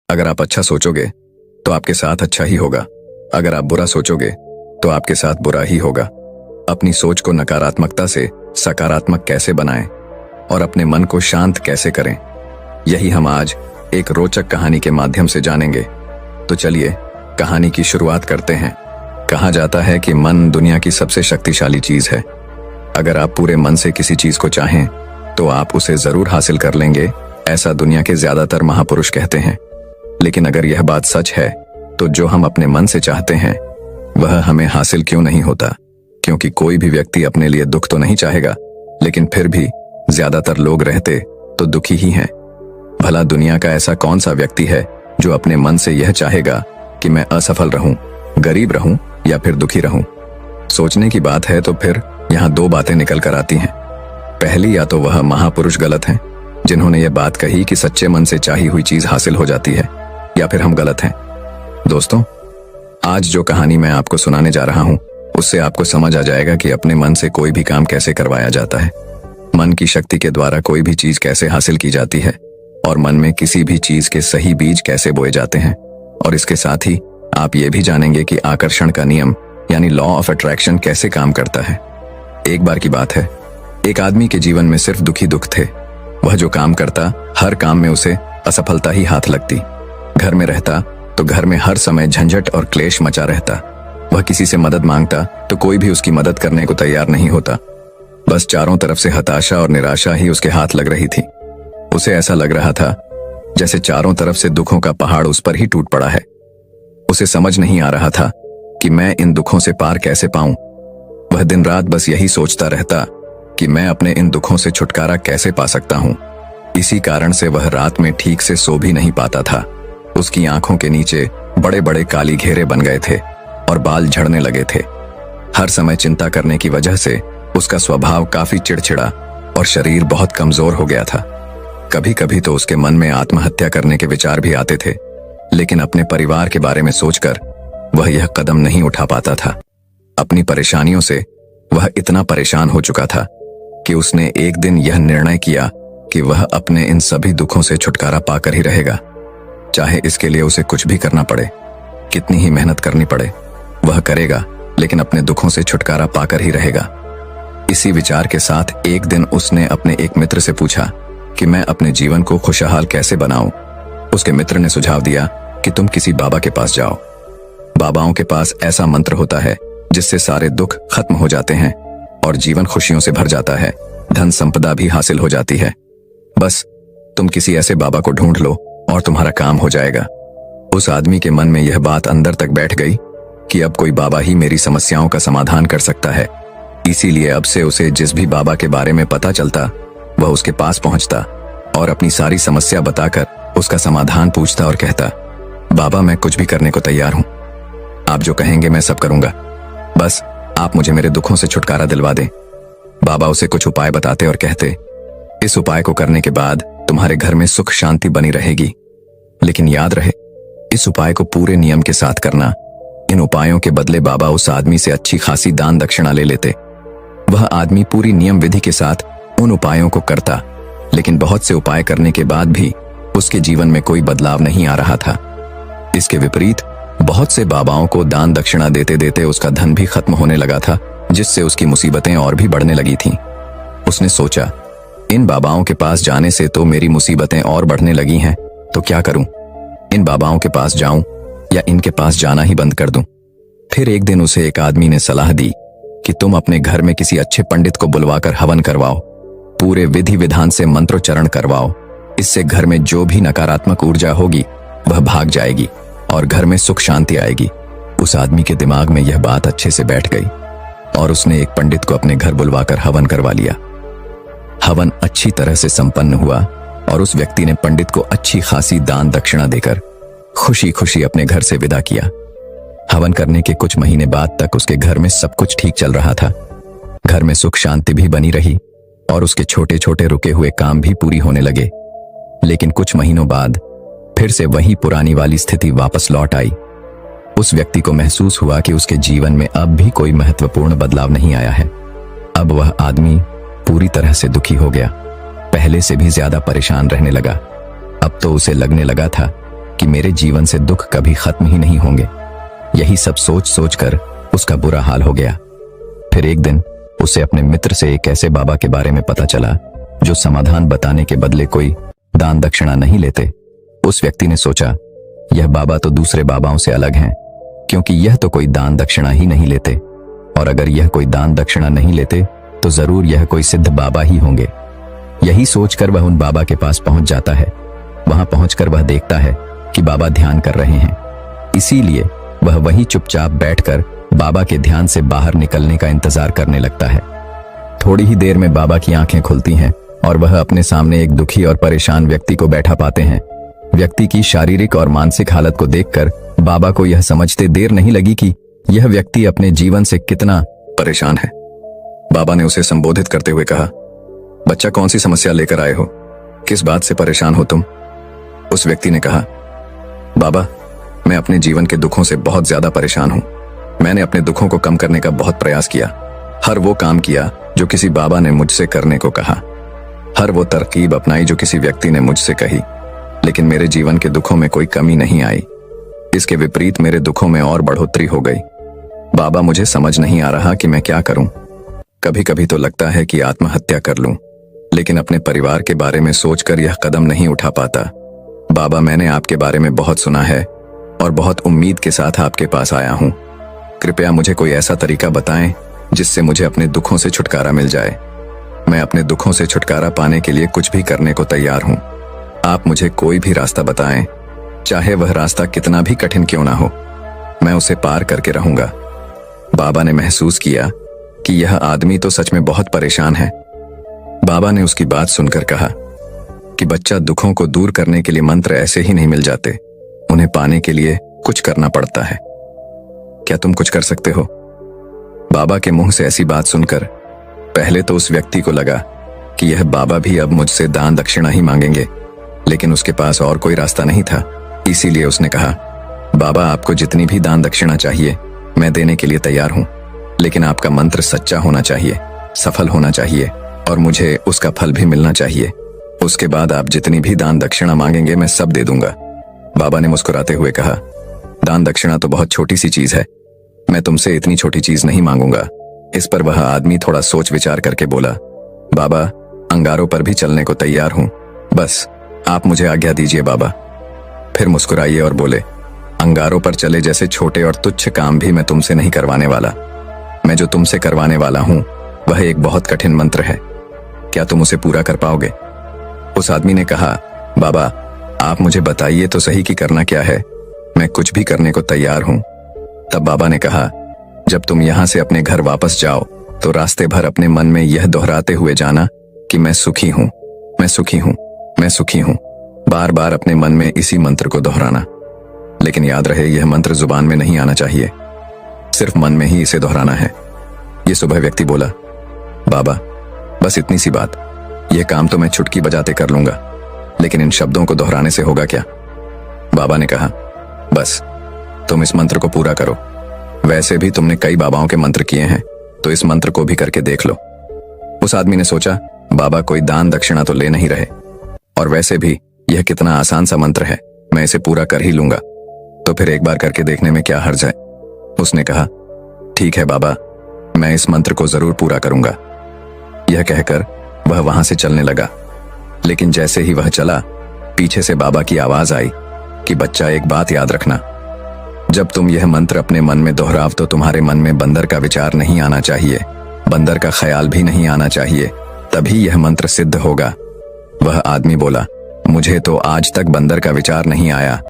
अगर आप अच्छा सोचोगे तो आपके साथ अच्छा ही होगा। अगर आप बुरा सोचोगे तो आपके साथ बुरा ही होगा। अपनी सोच को नकारात्मकता से सकारात्मक कैसे बनाएं और अपने मन को शांत कैसे करें, यही हम आज एक रोचक कहानी के माध्यम से जानेंगे। तो चलिए कहानी की शुरुआत करते हैं। कहा जाता है कि मन दुनिया की सबसे शक्तिशाली चीज है। अगर आप पूरे मन से किसी चीज को चाहें तो आप उसे जरूर हासिल कर लेंगे, ऐसा दुनिया के ज्यादातर महापुरुष कहते हैं। लेकिन अगर यह बात सच है तो जो हम अपने मन से चाहते हैं वह हमें हासिल क्यों नहीं होता? क्योंकि कोई भी व्यक्ति अपने लिए दुख तो नहीं चाहेगा, लेकिन फिर भी ज्यादातर लोग रहते तो दुखी ही हैं। भला दुनिया का ऐसा कौन सा व्यक्ति है जो अपने मन से यह चाहेगा कि मैं असफल रहूं, गरीब रहूं या फिर दुखी रहूं? सोचने की बात है तो फिर यहाँ दो बातें निकल कर आती हैं। पहली, या तो वह महापुरुष गलत हैं जिन्होंने यह बात कही कि सच्चे मन से चाही हुई चीज हासिल हो जाती है, या फिर हम गलत हैं। दोस्तों, आज जो कहानी मैं आपको सुनाने जा रहा हूं उससे आपको समझ आ जाएगा कि अपने मन से कोई भी काम कैसे करवाया जाता है, मन की शक्ति के द्वारा कोई भी चीज कैसे हासिल की जाती है और मन में किसी भी चीज के सही बीज कैसे बोए जाते हैं। और इसके साथ ही आप ये भी जानेंगे कि आकर्षण का नियम यानी लॉ ऑफ अट्रैक्शन कैसे काम करता है। एक बार की बात है, एक आदमी के जीवन में सिर्फ दुखी दुख थे। वह जो काम करता, हर काम में उसे असफलता ही हाथ लगती। घर में रहता तो घर में हर समय झंझट और क्लेश मचा रहता। वह किसी से मदद मांगता तो कोई भी उसकी मदद करने को तैयार नहीं होता। बस चारों तरफ से हताशा और निराशा ही उसके हाथ लग रही थी। उसे ऐसा लग रहा था जैसे चारों तरफ से दुखों का पहाड़ उस पर ही टूट पड़ा है। उसे समझ नहीं आ रहा था कि मैं इन दुखों से पार कैसे पाऊं। वह दिन रात बस यही सोचता रहता कि मैं अपने इन दुखों से छुटकारा कैसे पा सकता हूं। इसी कारण से वह रात में ठीक से सो भी नहीं पाता था। उसकी आंखों के नीचे बड़े बड़े काली घेरे बन गए थे और बाल झड़ने लगे थे। हर समय चिंता करने की वजह से उसका स्वभाव काफी चिड़चिड़ा और शरीर बहुत कमजोर हो गया था। कभी कभी तो उसके मन में आत्महत्या करने के विचार भी आते थे, लेकिन अपने परिवार के बारे में सोचकर वह यह कदम नहीं उठा पाता था। अपनी परेशानियों से वह इतना परेशान हो चुका था कि उसने एक दिन यह निर्णय किया कि वह अपने इन सभी दुखों से छुटकारा पाकर ही रहेगा, चाहे इसके लिए उसे कुछ भी करना पड़े, कितनी ही मेहनत करनी पड़े, वह करेगा, लेकिन अपने दुखों से छुटकारा पाकर ही रहेगा। इसी विचार के साथ एक दिन उसने अपने एक मित्र से पूछा कि मैं अपने जीवन को खुशहाल कैसे बनाऊं। उसके मित्र ने सुझाव दिया कि तुम किसी बाबा के पास जाओ। बाबाओं के पास ऐसा मंत्र होता है जिससे सारे दुख खत्म हो जाते हैं और जीवन खुशियों से भर जाता है, धन संपदा भी हासिल हो जाती है। बस तुम किसी ऐसे बाबा को ढूंढ लो और तुम्हारा काम हो जाएगा। उस आदमी के मन में यह बात अंदर तक बैठ गई कि अब कोई बाबा ही मेरी समस्याओं का समाधान कर सकता है। इसीलिए अब से उसे जिस भी बाबा के बारे में पता चलता वह उसके पास पहुंचता और अपनी सारी समस्या बताकर उसका समाधान पूछता और कहता, बाबा मैं कुछ भी करने को तैयार हूं, आप जो कहेंगे मैं सब करूंगा, बस आप मुझे मेरे दुखों से छुटकारा दिलवा दें। बाबा उसे कुछ उपाय बताते और कहते, इस उपाय को करने के बाद तुम्हारे घर में सुख शांति बनी रहेगी, लेकिन याद रहे इस उपाय को पूरे नियम के साथ करना। इन उपायों के बदले बाबा उस आदमी से अच्छी खासी दान दक्षिणा ले लेते। वह आदमी पूरी नियम विधि के साथ उन उपायों को करता, लेकिन बहुत से उपाय करने के बाद भी उसके जीवन में कोई बदलाव नहीं आ रहा था। इसके विपरीत बहुत से बाबाओं को दान दक्षिणा देते देते उसका धन भी खत्म होने लगा था, जिससे उसकी मुसीबतें और भी बढ़ने लगी थीं। उसने सोचा, इन बाबाओं के पास जाने से तो मेरी मुसीबतें और बढ़ने लगी हैं, तो क्या करूं? इन बाबाओं के पास जाऊं या इनके पास जाना ही बंद कर दूं? फिर एक दिन उसे एक आदमी ने सलाह दी कि तुम अपने घर में किसी अच्छे पंडित को बुलवाकर हवन करवाओ, पूरे विधि विधान से मंत्रोच्चारण करवाओ। इससे घर में जो भी नकारात्मक ऊर्जा होगी वह भाग जाएगी और घर में सुख शांति आएगी। उस आदमी के दिमाग में यह बात अच्छे से बैठ गई और उसने एक पंडित को अपने घर बुलवाकर हवन करवा लिया। हवन अच्छी तरह से संपन्न हुआ और उस व्यक्ति ने पंडित को अच्छी खासी दान दक्षिणा देकर खुशी खुशी अपने घर से विदा किया। हवन करने के कुछ महीने बाद तक उसके घर में सब कुछ ठीक चल रहा था। घर में सुख शांति भी बनी रही और उसके छोटे छोटे रुके हुए काम भी पूरी होने लगे। लेकिन कुछ महीनों बाद फिर से वही पुरानी वाली स्थिति वापस लौट आई। उस व्यक्ति को महसूस हुआ कि उसके जीवन में अब भी कोई महत्वपूर्ण बदलाव नहीं आया है। अब वह आदमी पूरी तरह से दुखी हो गया, पहले से भी ज्यादा परेशान रहने लगा। अब तो उसे लगने लगा था कि मेरे जीवन से दुख कभी खत्म ही नहीं होंगे। यही सब सोच सोच कर उसका बुरा हाल हो गया। फिर एक दिन उसे अपने मित्र से एक ऐसे बाबा के बारे में पता चला जो समाधान बताने के बदले कोई दान दक्षिणा नहीं लेते। उस व्यक्ति ने सोचा, यह बाबा तो दूसरे बाबाओं से अलग हैं, क्योंकि यह तो कोई दान दक्षिणा ही नहीं लेते, और अगर यह कोई दान दक्षिणा नहीं लेते तो जरूर यह कोई सिद्ध बाबा ही होंगे। यही सोचकर वह उन बाबा के पास पहुंच जाता है। वहां पहुंचकर वह देखता है कि बाबा ध्यान कर रहे हैं, इसीलिए वह वहीं चुपचाप बैठकर बाबा के ध्यान से बाहर निकलने का इंतजार करने लगता है। थोड़ी ही देर में बाबा की आंखें खुलती हैं और वह अपने सामने एक दुखी और परेशान व्यक्ति को बैठा पाते हैं। व्यक्ति की शारीरिक और मानसिक हालत को देखकर बाबा को यह समझते देर नहीं लगी कि यह व्यक्ति अपने जीवन से कितना परेशान है। बाबा ने उसे संबोधित करते हुए कहा, बच्चा, कौन सी समस्या लेकर आए हो? किस बात से परेशान हो तुम? उस व्यक्ति ने कहा, बाबा, मैं अपने जीवन के दुखों से बहुत ज्यादा परेशान हूं। मैंने अपने दुखों को कम करने का बहुत प्रयास किया। हर वो काम किया जो किसी बाबा ने मुझसे करने को कहा, हर वो तरकीब अपनाई जो किसी व्यक्ति ने मुझसे कही, लेकिन मेरे जीवन के दुखों में कोई कमी नहीं आई। इसके विपरीत मेरे दुखों में और बढ़ोतरी हो गई। बाबा, मुझे समझ नहीं आ रहा कि मैं क्या करूं। कभी कभी तो लगता है कि आत्महत्या कर लूं, लेकिन अपने परिवार के बारे में सोचकर यह कदम नहीं उठा पाता। बाबा, मैंने आपके बारे में बहुत सुना है और बहुत उम्मीद के साथ आपके पास आया हूं। कृपया मुझे कोई ऐसा तरीका बताएं जिससे मुझे अपने दुखों से छुटकारा मिल जाए। मैं अपने दुखों से छुटकारा पाने के लिए कुछ भी करने को तैयार हूं। आप मुझे कोई भी रास्ता बताएं, चाहे वह रास्ता कितना भी कठिन क्यों ना हो, मैं उसे पार करके रहूंगा। बाबा ने महसूस किया कि यह आदमी तो सच में बहुत परेशान है। बाबा ने उसकी बात सुनकर कहा कि बच्चा, दुखों को दूर करने के लिए मंत्र ऐसे ही नहीं मिल जाते, उन्हें पाने के लिए कुछ करना पड़ता है। क्या तुम कुछ कर सकते हो? बाबा के मुंह से ऐसी बात सुनकर पहले तो उस व्यक्ति को लगा कि यह बाबा भी अब मुझसे दान दक्षिणा ही मांगेंगे, लेकिन उसके पास और कोई रास्ता नहीं था। इसीलिए उसने कहा, बाबा, आपको जितनी भी दान दक्षिणा चाहिए मैं देने के लिए तैयार हूं, लेकिन आपका मंत्र सच्चा होना चाहिए, सफल होना चाहिए और मुझे उसका फल भी मिलना चाहिए। उसके बाद आप जितनी भी दान दक्षिणा मांगेंगे मैं सब दे दूंगा। बाबा ने मुस्कुराते हुए कहा, दान दक्षिणा तो बहुत छोटी सी चीज है, मैं तुमसे इतनी छोटी चीज नहीं मांगूंगा। इस पर वह आदमी थोड़ा सोच विचार करके बोला, बाबा, अंगारों पर भी चलने को तैयार हूं, बस आप मुझे आज्ञा दीजिए बाबा। फिर मुस्कुराइए और बोले, अंगारों पर चले जैसे छोटे और तुच्छ काम भी मैं तुमसे नहीं करवाने वाला। मैं जो तुमसे करवाने वाला हूं वह एक बहुत कठिन मंत्र है। क्या तुम उसे पूरा कर पाओगे? उस आदमी ने कहा, बाबा, आप मुझे बताइए तो सही कि करना क्या है, मैं कुछ भी करने को तैयार हूं। तब बाबा ने कहा, जब तुम यहां से अपने घर वापस जाओ तो रास्ते भर अपने मन में यह दोहराते हुए जाना कि मैं सुखी हूं, मैं सुखी हूं, मैं सुखी हूं। बार बार अपने मन में इसी मंत्र को दोहराना, लेकिन याद रहे यह मंत्र जुबान में नहीं आना चाहिए, सिर्फ मन में ही इसे दोहराना है। ये सुबह व्यक्ति बोला, बाबा, बस इतनी सी बात, यह काम तो मैं चुटकी बजाते कर लूंगा, लेकिन इन शब्दों को दोहराने से होगा क्या? बाबा ने कहा, बस तुम इस मंत्र को पूरा करो। वैसे भी तुमने कई बाबाओं के मंत्र किए हैं, तो इस मंत्र को भी करके देख लो। उस आदमी ने सोचा, बाबा कोई दान दक्षिणा तो ले नहीं रहे, और वैसे भी यह कितना आसान सा मंत्र है, मैं इसे पूरा कर ही लूंगा, तो फिर एक बार करके देखने में क्या हर्ज है। उसने कहा, ठीक है बाबा, मैं इस मंत्र को जरूर पूरा करूंगा। यह कहकर वह वहां से चलने लगा, लेकिन जैसे ही वह चला, पीछे से बाबा की आवाज आई कि बच्चा, एक बात याद रखना, जब तुम यह मंत्र अपने मन में दोहराव तो तुम्हारे मन में बंदर का विचार नहीं आना चाहिए, बंदर का ख्याल भी नहीं आना चाहिए, तभी यह मंत्र सिद्ध होगा। वह आदमी बोला, मुझे तो आज तक बंदर का विचार नहीं आया।